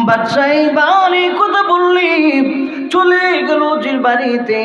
বাদশাহ বাড়ি কথা বললি চলে গেল উজির বাড়িতে,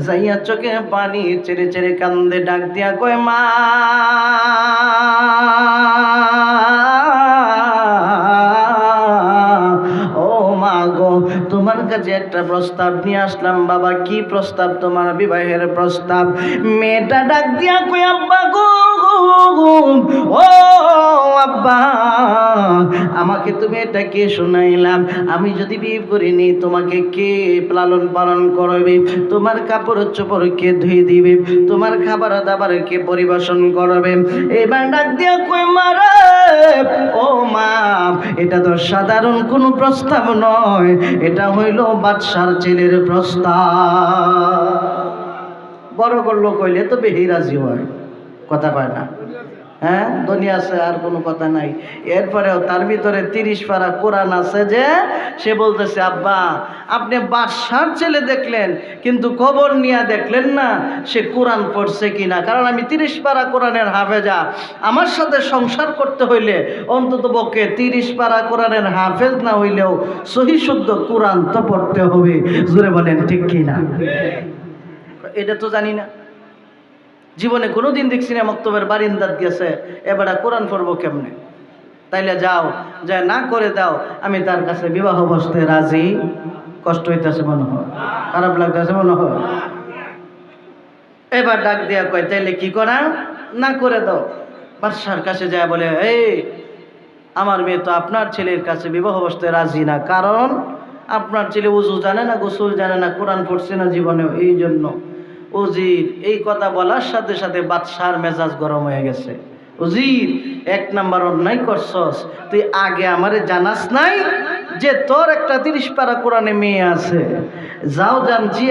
যাইয়া চোখে পানি ছেড়ে ছেড়ে কান্দে, ডাক দিয়া কয় মা ও মা গো, তোমার কাছে একটা প্রস্তাব নিয়ে আসলাম বাবা। কি প্রস্তাব? তোমার বিবাহের প্রস্তাব। মেয়েটা ডাক দিয়া কয় আব্বা গো, ও আব্বা, আমাকে তুমি এটা কে শোনাইলাম? আমি যদি বিয়ে করিনি তোমাকে কে লালন পালন করবে? তোমার কাপড় চোপড় কে ধুয়ে দিবে? তোমার খাবার দাবার কে পরিবেশন করবে? এবার ডাক দিয়া কই মারে ও মা, এটা তো সাধারণ কোনো প্রস্তাব নয়, এটা হইল বাদশার ছেলের প্রস্তাব। বড় করলো কইলে তো বেশি রাজি হয়, কথা কয় না। হ্যাঁ, দুনিয়া আছে আর কোনো কথা নাই। এরপরেও তার ভিতরে 30 পারা কোরআন আছে যে সে বলতেছে আব্বা আপনি বাদশার ছেলে দেখলেন কিন্তু খবর নিয়ে দেখলেন না সে কোরআন পড়ছে কিনা। কারণ আমি 30 পারা কোরআনের হাফেজা, আমার সাথে সংসার করতে হইলে অন্তত পক্ষে 30 পারা কোরআনের হাফেজ না হইলেও সহি শুদ্ধ কোরআন তো পড়তে হবে। জোরে বলেন ঠিক কিনা? এটা তো জানি না, জীবনে কোনোদিন দেখছি না মক্তবের বারিন্দাত গেছে এবার কোরআন পড়বো কেমনে। তাইলে যাও, যা না করে দাও, আমি তার কাছে বিবাহ বসতে রাজি। কষ্ট হইতেছে মনে হয়, খারাপ লাগতেছে মনে হয়। এবার ডাক দিয়া কয় তাইলে কি করা? না করে দাও। বাদশার কাছে যায় বলে এই আমার মেয়ে তো আপনার ছেলের কাছে বিবাহ বসতে রাজি না, কারণ আপনার ছেলে উজু জানে না, গোসল জানে না, কোরআন পড়ছে না জীবনেও, এই জন্য। উজির এই কথা বলার সাথে সাথে বাদশার মেজাজ গরম হয়ে গেছে। উজির, 1 নাম্বার অন্যায় করছস, তুই আগে আমারে জানাস নাই যে তোর একটা 30 পারা কোরআনে মেয়ে আছে? যাও জানছি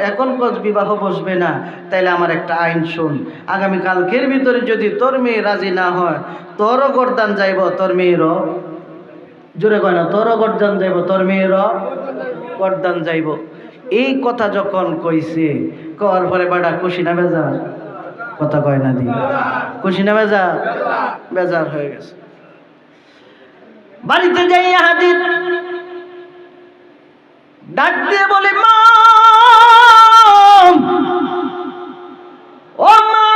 এখন কোচ বিবাহ বসবে না, তাইলে আমার একটা আইন শুন, আগামী কালকের ভিতরে যদি তোর মেয়ে রাজি না হয় তোরও গর্দান যাইব, তোর মেয়েরও, জোরে কয় না, তোরও গর্দান যাইব, তোর মেয়েরও গর্দান যাইব। এই কথা যখন কইছে, কওয়ার পরে বাড়া খুশি না বেজার? কথা কয় না দি, খুশি না বেজার? বেজার হয়ে গেছে। বাড়িতে যাইয়া হাজির, ডাক দিয়ে বলে মা, ও মা,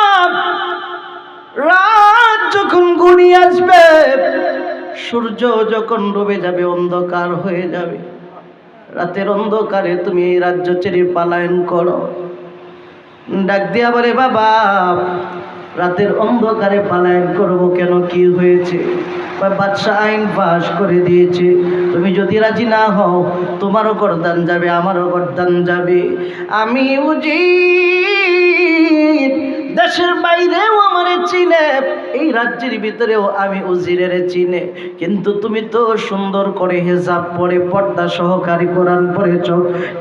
রাত যখন ঘনিয়ে আসবে, সূর্য যখন ডুবে যাবে, অন্ধকার হয়ে যাবে, রাতের অন্ধকারে তুমি এই রাজ্য ছেড়ে পলায়ন করো। ডাক দিয়া বলে বাবা, রাতের অন্ধকারে পলায়ন করব কেন? কি হয়েছে? বাদশা আইন পাশ করে দিয়েছে, তুমি যদি রাজি না হও তোমারও গর্দান যাবে, আমারও গর্দান যাবে। আমি উজির, দেশের বাইরেও আমারে চিনে, এই রাজ্যের ভিতরেও আমি উজিরের চিনে, কিন্তু তুমি তো সুন্দর করে হেজাব পরে পর্দা সহকারী কোরআন পড়েছ,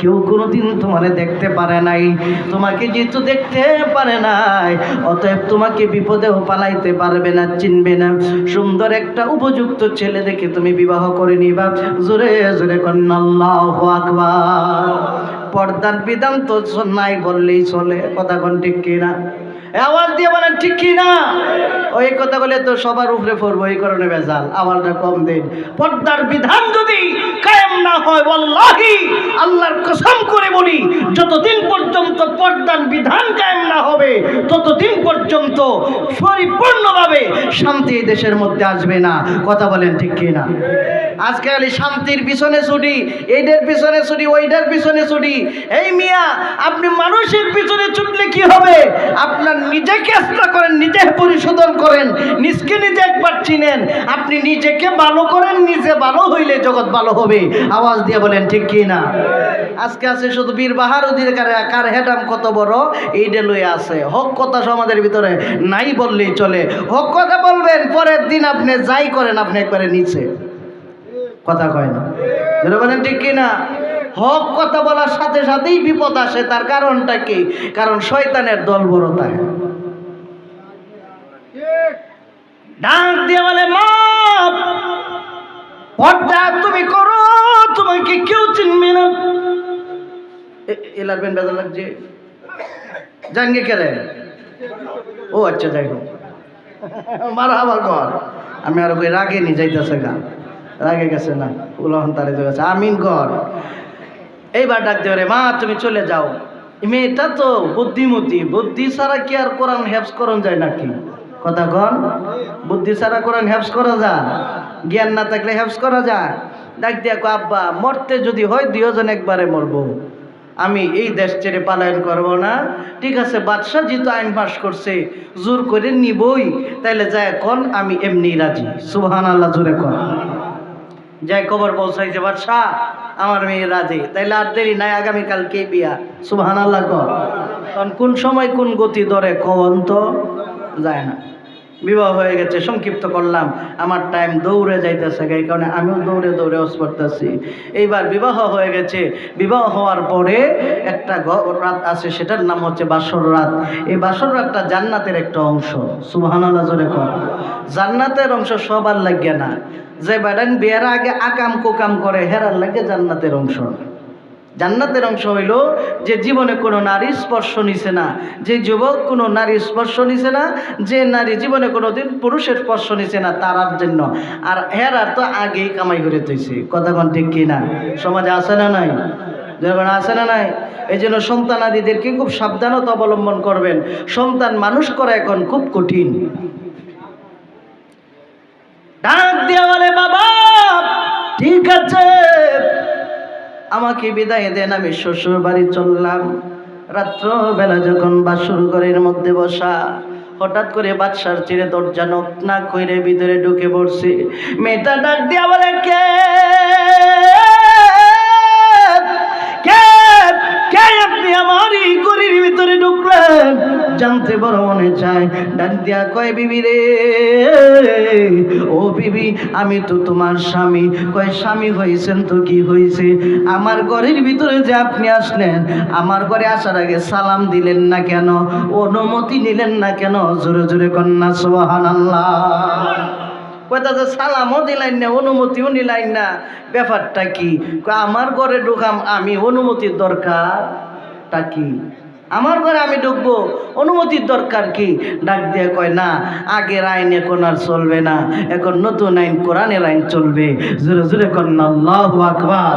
কেউ কোনোদিন তোমারে দেখতে পারে নাই। তোমাকে যেহেতু দেখতে পারে নাই, অতএব তোমাকে বিপদেও পালাইতে পারবে না, চিনবে না। সুন্দর একটা উপযুক্ত ছেলে দেখে তুমি বিবাহ করে নিবা। জোরে জোরে কন্যা আল্লাহু আকবার। পর্দার বিধান তো নাই বললেই চলে, কথা কোন ঠিক কিনা? আওয়াজ দিয়ে বলেন ঠিক কিনা? ওই কথা বলে তো সবার উপরে পড়বো, এই কারণে ভেজাল, আওয়াজটা কম দিন। পর্দার বিধান যদি কায়েম না হয়, ওয়াল্লাহি আল্লাহর কসম করে বলি, যতদিন পর্যন্ত পর্দার বিধান কায়েম না হবে ততদিন পর্যন্ত পরিপূর্ণভাবে শান্তি এই দেশের মধ্যে আসবে না। কথা বলেন ঠিক কিনা? আজকাল শান্তির পিছনে ছুটি, এইটার পিছনে ছুটি, ওইটার পিছনে ছুটি। এই মিয়া, আপনি মানুষের পিছনে ছুটলে কি হবে? আপনার নিজেকে চেষ্টা করেন, নিজে পরিশোধন করেন, নিজকে নিজে একবার চিনেন। আপনি নিজেকে ভালো করেন, নিজে ভালো হইলে জগৎ ভালো হবে। আওয়াজ দিয়ে বলেন ঠিক কি না? আজকে আছে শুধু বীর বাহাদুর কার হেডাম কত বড়, এইটা লইয়া আছে। হক কথা সমাজের ভিতরে নাই বললেই চলে। হক কথা বলবেন, পরের দিন আপনি যাই করেন আপনি একবারে নিচে। কথা কয় না, যেটা বলেন ঠিক কি না? হক কথা বলার সাথে সাথেই বিপদ আসে। তার কারণটা কি? কারণ শয়তানের দল বড় থাকে। ডাক দিয়ে বলে মা, পর্দা তুমি করো, তোমাকে কেউ চিনবে না। এলার বেন বেজা লাগছে, জানগে কেরে? ও আচ্ছা, যাই হোক, মারা আবার কর, আমি আর ওই রাগে নি যাইতেছে গা। রাগে গেছে না, উলহন তারে গেছে, আমিন কর। এইবার ডাক দেবে, মা তুমি চলে যাও। মেয়েটা তো বুদ্ধিমতী, বুদ্ধি ছাড়া কি আর কোরআন হেফজ করন যায় নাকি? কথা কন, বুদ্ধি ছাড়া কোরআন হেফজ করা যায়? জ্ঞান না থাকলে হেফজ করা যায়? ডাক দিয়া কো, আব্বা মরতে যদি হয় দুইজন একবারে মরবো, আমি এই দেশ ছেড়ে পালায়ন করব না। ঠিক আছে, বাদশাহ যেহেতু আইন পাস করছে জোর করে নিবই, তাইলে যায় কন আমি এমনি রাজি। সুবহানাল্লাহ, জোরে কন। যাই খবর পৌঁছাইছে বাদশাহ আমার মেয়ে রাজি, তাইলে আর দেরি নাই, আগামীকালকে বিয়া। সুবহানাল্লাহ কর। কারণ কোন সময় কোন গতি ধরে কন তো যায় না। বিবাহ হয়ে গেছে, সংক্ষিপ্ত করলাম, আমার টাইম দৌড়ে যাইতেছে, এই কারণে আমিও দৌড়ে দৌড়ে ওয়াজ করতেছি। এইবার বিবাহ হয়ে গেছে, বিবাহ হওয়ার পরে একটা রাত আছে, সেটার নাম হচ্ছে বাসর রাত। এই বাসর রাতটা জান্নাতের একটা অংশ। সুবহানাল্লাহ জোরে কর। জান্নাতের অংশ সবার লাগে না, যে বেড়ান বিয়ের আগে আকাম কুকাম করে হেরার লাগে জান্নাতের অংশ। জান্নাতের অংশ হইল যে জীবনে কোনো নারী স্পর্শ নিছে না, যে যুবক কোনো নারী স্পর্শ নিছে না, যে নারী জীবনে কোনো দিন পুরুষের স্পর্শ নিছে না, তারার জন্য। আর হেরার তো আগেই কামাই করে তৈছে। কথা কোন ঠিক কিনা? সমাজে আছে না নাই? যখন আছে না নাই? এই জন্য সন্তানাদিদেরকে খুব সাবধানতা অবলম্বন করবেন। সন্তান মানুষ করা এখন খুব কঠিন। ডাক দিয়া বলে, বাবা ঠিক আছে আমাকে বিদায় দেন, আমি শ্বশুর বাড়ি চললাম। রাত্রবেলা যখন বাসর ঘরের মধ্যে বসা, হঠাৎ করে বাদশার চিরে দরজা নক না কইরে ভিতরে ঢুকে পড়ছে। মেয়েটা ডাক দিয়া বলে, কে কে কে আপনি আমার এই ঘরের ভিতরে ঢুকলেন? জানতে বড় মনে চায়। ডাক দিয়া কয়, বিবি রে, ও বিবি আমি তো তোমার স্বামী। কয়, স্বামী হয়েছেন তো কি হয়েছে? আমার ঘরের ভিতরে যে আপনি আসলেন, আমার ঘরে আসার আগে সালাম দিলেন না কেন? অনুমতি নিলেন না কেন? জোরে জোরে কন্যা সুবহানাল্লাহ। কয়টা যে সালামও দিলেন না, অনুমতিও নিলেন না, ব্যাপারটা কি? আমার ঘরে ঢুকাম আমি, অনুমতির দরকারটা কি? আমার ঘরে আমি ঢুকবো, অনুমতির দরকার কি? ডাক দিয়ে কয়, না আগের আইন এখন আর চলবে না, এখন নতুন আইন, কোরআনের আইন চলবে। জোরে জোরে কন্যা আল্লাহু আকবার।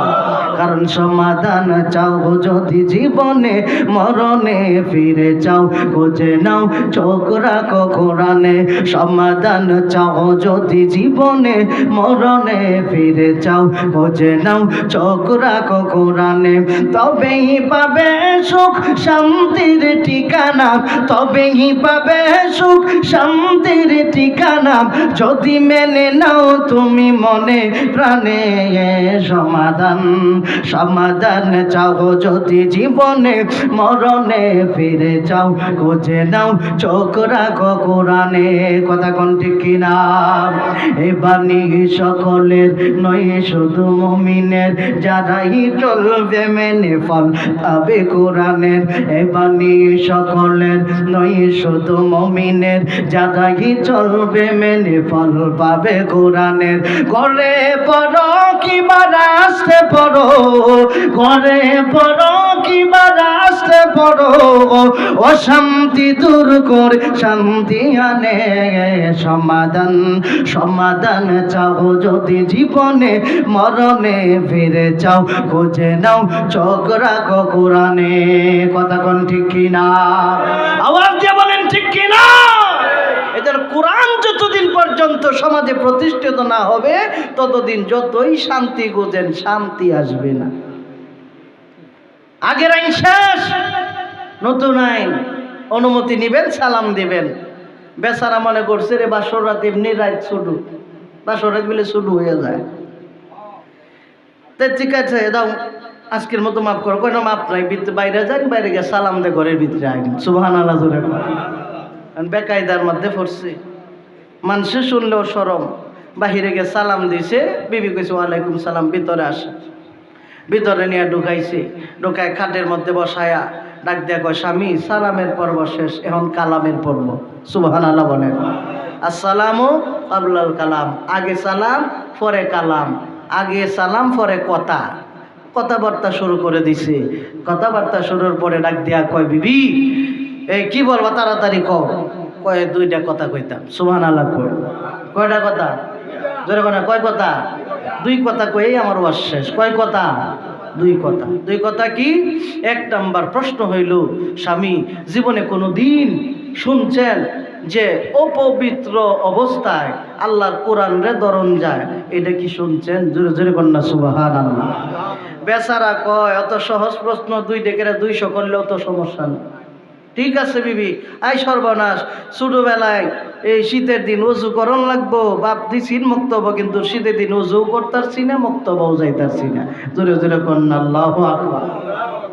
কারণ সমাধান চাও যদি জীবনে, মরণে ফিরে যাও খুঁজে নাও চোখ রাখো কোরআনে। সমাধান চাও যদি জীবনে, মরণে ফিরে যাও খুঁজে নাও চোখ রাখো কোরআনে। তবেই পাবে সুখ শান্তির ঠিকানা, তবেই পাবে সুখ শান্তির ঠিকানা, যদি মেনে নাও তুমি মনে প্রাণে। সমাধান সমাধান চাও যদি জীবনে, মরণে ফিরে যাও খুঁজে নাও চোখ রাখো কোরআনে। কথা কোন ঠিক কিনা? এ বাণী সকলের নয় শুধু মুমিনের, যারাই চলবে মেনে ফল পাবে কোরআনের। এ বাণী সকলের নয় শুধু মুমিনের, যারাই চলবে মেনে ফল পাবে কোরআনের। ঘরে পড়ো কিবা রাস্তে পড়ো, ঘরে পড়ো কিবা রাস্তে পড়ো, অশান্তি দূর করে শান্তি আনে। সমাধান সমাধান চাও যদি জীবনে, মরণে ফিরে যাও খুঁজে নাও চোখ রাখো কোরআনে। কথা কোন ঠিক কিনা? আওয়াজ দিয়ে বলেন ঠিক কিনা? এদের কোরআন যতদিন পর্যন্ত সমাজে প্রতিষ্ঠিত না হবে, ততদিন যতই শান্তি খুঁজেন শান্তি আসবে না। আগের আইন শেষ, নতুন আইন। অনুমতি নিবেন, সালাম দিবেন। বেচারা মনে করছে রে বাসর রাত এমনি রাত শুরু, বাসর রাত বলে শুরু হয়ে যায়। তাই ঠিক আছে দাও, আজকের মতো মাফ করো। কোনো মাফ নাই, বাইরে যান, বাইরে গিয়ে সালাম দে, ঘরের ভিতরে আইন। সুবহানাল্লাহ জোরে বেকায়দার মধ্যে পড়ছে। মানুষে শুনলেও শরম। বাহিরে গিয়ে সালাম দিছে, বিবি কইছে ওয়ালাইকুম সালাম, ভিতরে আসে। ভিতরে নিয়ে ঢুকাইছে, ঢুকায় খাটের মধ্যে বসায়া ডাক দেয়া কয়, স্বামী সালামের পর্ব শেষ, এখন কালামের পর্ব। সুবহানাল্লাহ বলেন। আসসালামু কাবলাল কালাম, আগে সালাম পরে কালাম, আগে সালাম পরে কথা। কথাবার্তা শুরু করে দিছে। কথাবার্তা শুরুর পরে ডাক দেয়া কয়, বিবি এই কি বলবা তাড়াতাড়ি কও। কয়, দুইটা কথা কইতাম। সুবহানাল্লাহ কয়, কয়টা কথা? জোরে বলেন, কয় কথা? দুই কথা কয়েই আমার ওয়াজ শেষ। কয় কথা? দুই কথা। দুই কথা কি? এক নাম্বার প্রশ্ন হইল, স্বামী জীবনে কোনো দিন শুনছেন যে অপবিত্র অবস্থায় আল্লাহর কোরআন রে ধরন যায়? এটা কি শুনছেন? জোরে জোরে কন্যা সুবহানাল্লাহ। বেচারা কয় অত সহজ প্রশ্ন 2 ডেকেরা 200 করলেও তো সমস্যা নেই। ঠিক আছে বিবি, আই সর্বনাশ, ছোটবেলায় এই শীতের দিন অজু করন লাগবো, বাপ দিছিন মুক্তব, কিন্তু শীতের দিন অজু করতারছি না, মুক্তবও যাইতারছি না। জোরে জোরে কন্যা আল্লাহু আকবার।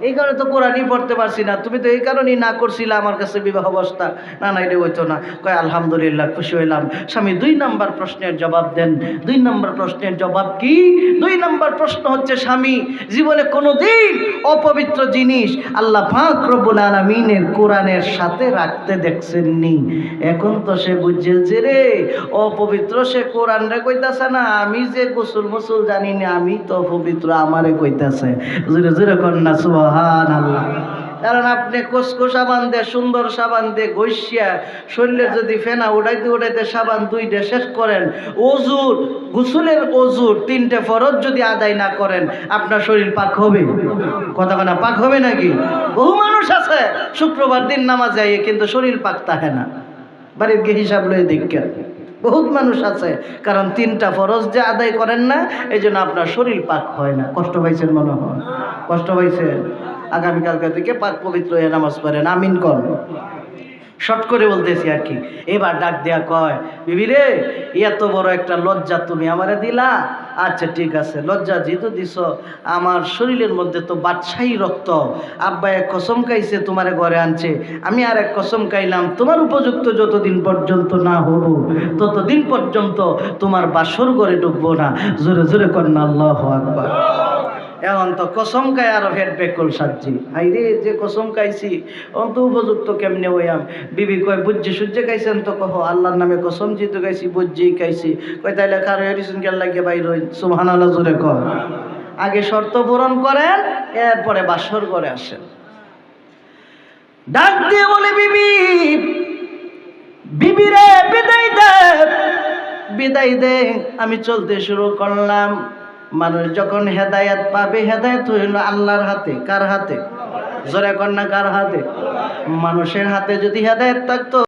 এই কারণে তো কোরআনই পড়তে পারছি না। তুমি তো এই কারণেই না করছিলে আমার কাছে বিবাহ অবস্থা। না না, এটা হইতো না। কয় আলহামদুলিল্লাহ, খুশি হইলাম। স্বামী 2 নাম্বার প্রশ্নের জবাব দেন। 2 নাম্বার প্রশ্নের জবাব কি? 2 নাম্বার প্রশ্ন হচ্ছে, স্বামী জীবনে কোনোদিন অপবিত্র জিনিস আল্লাহ পাক রব্বুল আলামিনের কোরআনের সাথে রাখতে দেখছেননি? এখন তো সে বুঝছে রে অপবিত্র, সে কোরআন রে কইতাছে না, আমি যে গোসল মুসল জানি না, আমি তো অপবিত্র, আমারে কইতাছে। জোরে জোরে কন্যা সুবহানাল্লাহ। কারণ আপনি কসকো সাবান দিয়ে, সুন্দর সাবান দিয়ে ঘষিয়া শরীরে যদি ফেনা উঠাইতে উঠাইতে সাবান 2টা শেষ করেন, অজুর গোসলের অজুর 3টে ফরজ যদি আদায় না করেন, আপনার শরীর পাক হবে? কথা বলা পাক হবে নাকি? বহু মানুষ আছে শুক্রবার দিন নামাজ যায় কিন্তু শরীর পাক থাকে না। বাড়ির গিয়ে হিসাব লয়ে দেখেন, বহুত মানুষ আছে। কারণ 3টা ফরজ যে আদায় করেন না, এই জন্য আপনার শরীর পাক হয় না। কষ্ট পাইছেন মনে হয়? কষ্ট পাইছেন? আগামীকালকে থেকে পাক পবিত্র হয়ে নামাজ পড়েন। আমিন কর। শর্ট করে বলতেছি আর কি। এবার ডাক দেয়া কয়, বিবি রে, এত বড় একটা লজ্জা তুমি আমারে দিলা। আচ্ছা ঠিক আছে, লজ্জা যেহেতু দিছ, আমার শরীরের মধ্যে তো বাদশাহী রক্ত। আব্বা এক কসম খাইছে তোমারে ঘরে আনছে, আমি আর এক কসম খাইলাম, তোমার উপযুক্ত যতদিন পর্যন্ত না হব ততদিন পর্যন্ত তোমার বাসর ঘরে ঢুকবো না। জোরে জোরে কন্যা আল্লাহু আকবার। এখন তো কসম খাই আরো হেড বেকল সাজি। হাই রে, যে কসম খাইছি অন্ত উপযুক্ত কেমনে হইয়াম? বিবি কয়, বুঝছি সূর্যে খাইছেন তো? কহ আল্লাহর নামে কসম যেহেতু খাইছি, বুঝছেই খাইছি। কয় তাইলে কারো এডিশন কেন লাগিয়ে বাইর হই? সুবহানাল্লাহ জোরে কর। আগে শর্ত পূরণ করেন, এরপরে বাসর করে আসেন। ডাক দিয়ে বলে, বিবি, বিবি রে বিদায় দে, বিদায় দে। আমি চলতে শুরু করলাম। মানুষ যখন হেদায়েত পাবে, হেদায়েত হইল আল্লাহর হাতে। কার হাতে? জোরে কন্যা কার হাতে? মানুষের হাতে যদি হেদায়েত থাকতো